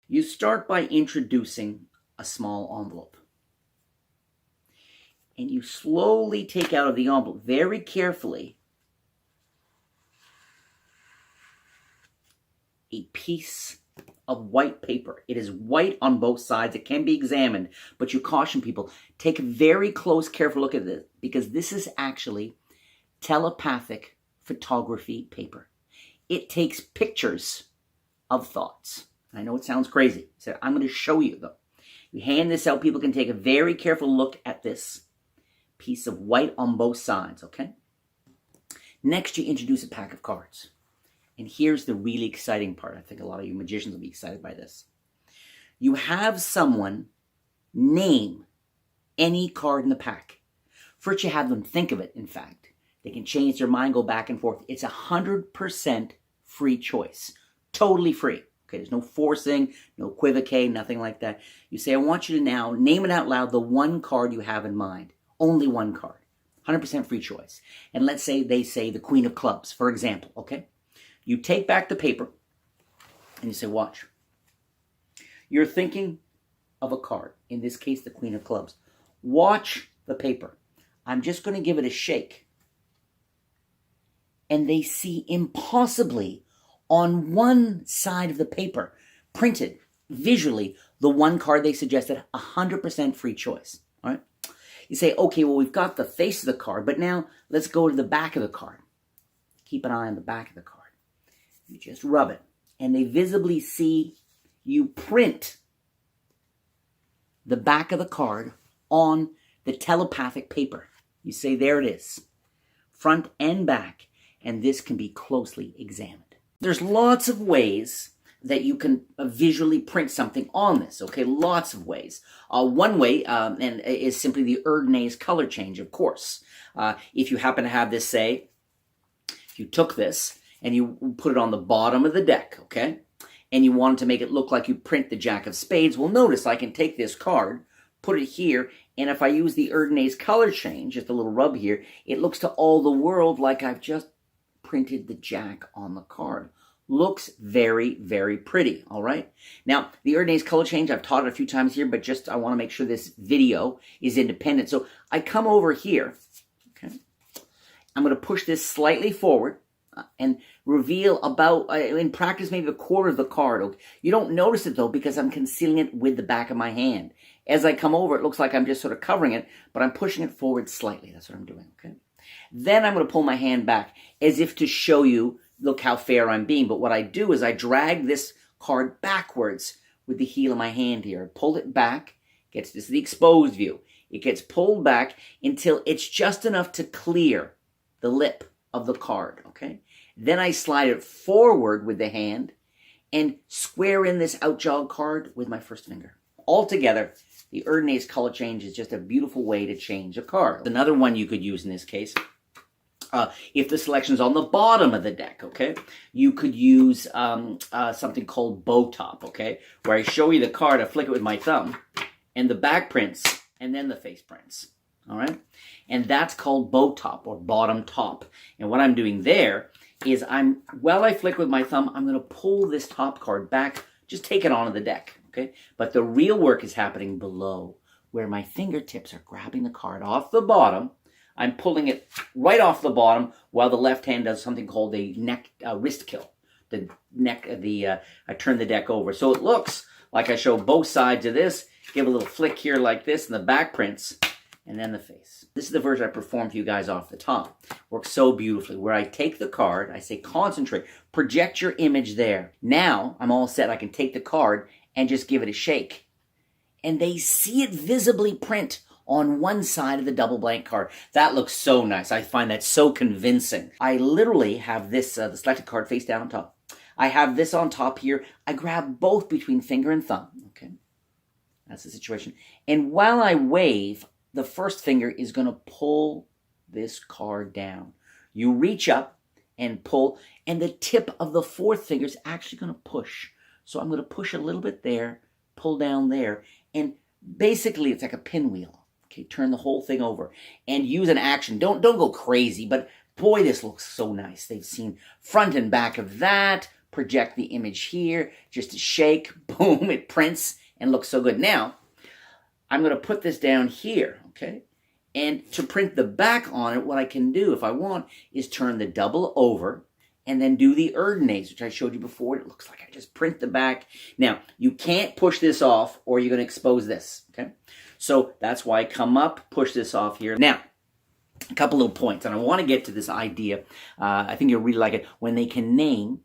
You start by introducing a small envelope. And you slowly take out of the envelope, very carefully, a piece of white paper. It is white on both sides. It can be examined, but you caution people, take a very close, careful look at this, because this is actually telepathic photography paper. It takes pictures of thoughts. I know it sounds crazy. So I'm going to show you, though. You hand this out, people can take a very careful look at this piece of white on both sides, okay? Next, you introduce a pack of cards. And here's the really exciting part. I think a lot of you magicians will be excited by this. You have someone name any card in the pack. First, you have them think of it, in fact. They can change their mind, go back and forth. It's 100% free choice. Totally free. Okay, there's no forcing, no equivocate, nothing like that. You say, I want you to now name it out loud, the one card you have in mind. Only one card. 100% free choice. And let's say they say the Queen of Clubs, for example, okay? You take back the paper and you say, watch. You're thinking of a card, in this case, the Queen of Clubs. Watch the paper. I'm just going to give it a shake. And they see impossibly on one side of the paper, printed visually, the one card they suggested, 100% free choice. All right? You say, okay, well, we've got the face of the card, but now let's go to the back of the card. Keep an eye on the back of the card. You just rub it, and they visibly see you print the back of the card on the telepathic paper. You say, there it is, front and back, and this can be closely examined. There's lots of ways that you can visually print something on this, okay? Lots of ways. One way is simply the Erdnase color change, of course. If you happen to have this, say, if you took this and you put it on the bottom of the deck, okay? And you wanted to make it look like you print the Jack of Spades, well, notice I can take this card, put it here, and if I use the Erdnase color change, just a little rub here, it looks to all the world like I've just printed the Jack on the card. Looks very, very pretty, all right? Now, the Erdnase color change, I've taught it a few times here, but just I want to make sure this video is independent. So I come over here, okay? I'm going to push this slightly forward and reveal about, in practice, maybe a quarter of the card. Okay? You don't notice it, though, because I'm concealing it with the back of my hand. As I come over, it looks like I'm just sort of covering it, but I'm pushing it forward slightly. That's what I'm doing, okay? Then I'm going to pull my hand back as if to show you, look how fair I'm being. But what I do is I drag this card backwards with the heel of my hand here. I pull it back. This is the exposed view. It gets pulled back until it's just enough to clear the lip of the card, okay? Then I slide it forward with the hand and square in this outjog card with my first finger. Altogether, the Erdnase color change is just a beautiful way to change a card. Another one you could use in this case, if the selection is on the bottom of the deck, okay, you could use something called bow top, okay, where I show you the card, I flick it with my thumb, and the back prints, and then the face prints, all right? And that's called bow top or bottom top. And what I'm doing there is while I flick with my thumb, I'm going to pull this top card back, just take it onto the deck, okay? But the real work is happening below, where my fingertips are grabbing the card off the bottom. I'm pulling it right off the bottom while the left hand does something called a wrist kill. I turn the deck over. So it looks like I show both sides of this, give a little flick here like this, and the back prints, and then the face. This is the version I performed for you guys off the top. Works so beautifully, where I take the card, I say concentrate, project your image there. Now I'm all set. I can take the card and just give it a shake. And they see it visibly print on one side of the double blank card. That looks so nice. I find that so convincing. I literally have this, the selected card face down on top. I have this on top here. I grab both between finger and thumb. Okay, that's the situation. And while I wave, the first finger is going to pull this card down. You reach up and pull, and the tip of the fourth finger is actually going to push. So I'm going to push a little bit there, pull down there, and basically it's like a pinwheel. Okay, turn the whole thing over and use an action. Don't go crazy, but boy, this looks so nice. They've seen front and back of that, project the image here, just to shake, boom, it prints and looks so good. Now, I'm going to put this down here, okay? And to print the back on it, what I can do if I want is turn the double over and then do the Erdnase, which I showed you before. It looks like I just print the back. Now, you can't push this off or you're going to expose this, okay? So that's why I come up, push this off here. Now, a couple little points, and I want to get to this idea. I think you'll really like it. When they can name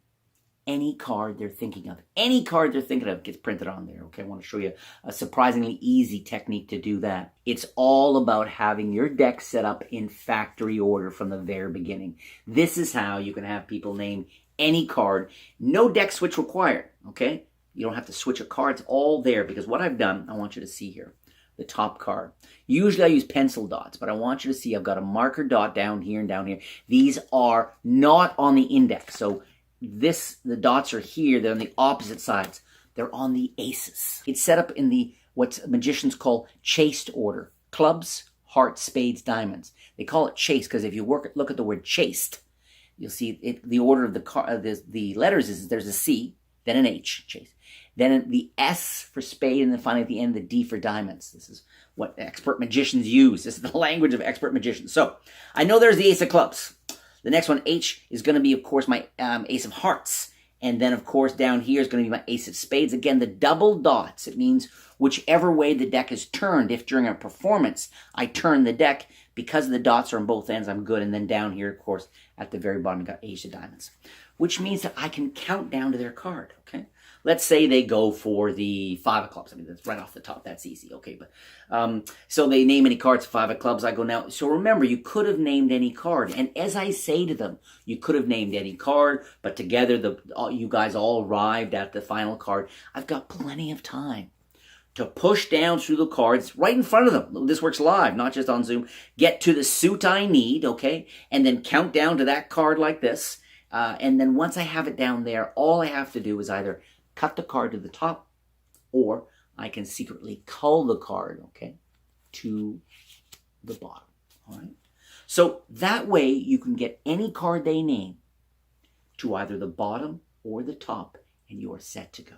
any card they're thinking of. Any card they're thinking of gets printed on there, okay? I want to show you a surprisingly easy technique to do that. It's all about having your deck set up in factory order from the very beginning. This is how you can have people name any card. No deck switch required, okay? You don't have to switch a card. It's all there because what I've done, I want you to see here, the top card. Usually I use pencil dots, but I want you to see I've got a marker dot down here and down here. These are not on the index, so the dots are here, they're on the opposite sides. They're on the aces. It's set up in the, what magicians call chased order. Clubs, hearts, spades, diamonds. They call it chased because if you look at the word chased, you'll see it, the order of the letters is there's a C, then an H, chased. Then the S for spade, and then finally at the end the D for diamonds. This is what expert magicians use. This is the language of expert magicians. So, I know there's the ace of clubs. The next one, H, is going to be, of course, my ace of hearts. And then, of course, down here is going to be my ace of spades. Again, the double dots. It means whichever way the deck is turned. If during a performance I turn the deck, because the dots are on both ends, I'm good. And then down here, of course, at the very bottom, I've got ace of diamonds. Which means that I can count down to their card, okay? Let's say they go for the 5 of clubs. I mean, that's right off the top. That's easy, okay? But so they name any cards, 5 of clubs. I go now. So remember, you could have named any card. And as I say to them, you could have named any card, but together you guys all arrived at the final card. I've got plenty of time to push down through the cards right in front of them. This works live, not just on Zoom. Get to the suit I need, okay? And then count down to that card like this. And then once I have it down there, all I have to do is either cut the card to the top, or I can secretly cull the card, okay, to the bottom, all right? So that way you can get any card they name to either the bottom or the top, and you are set to go.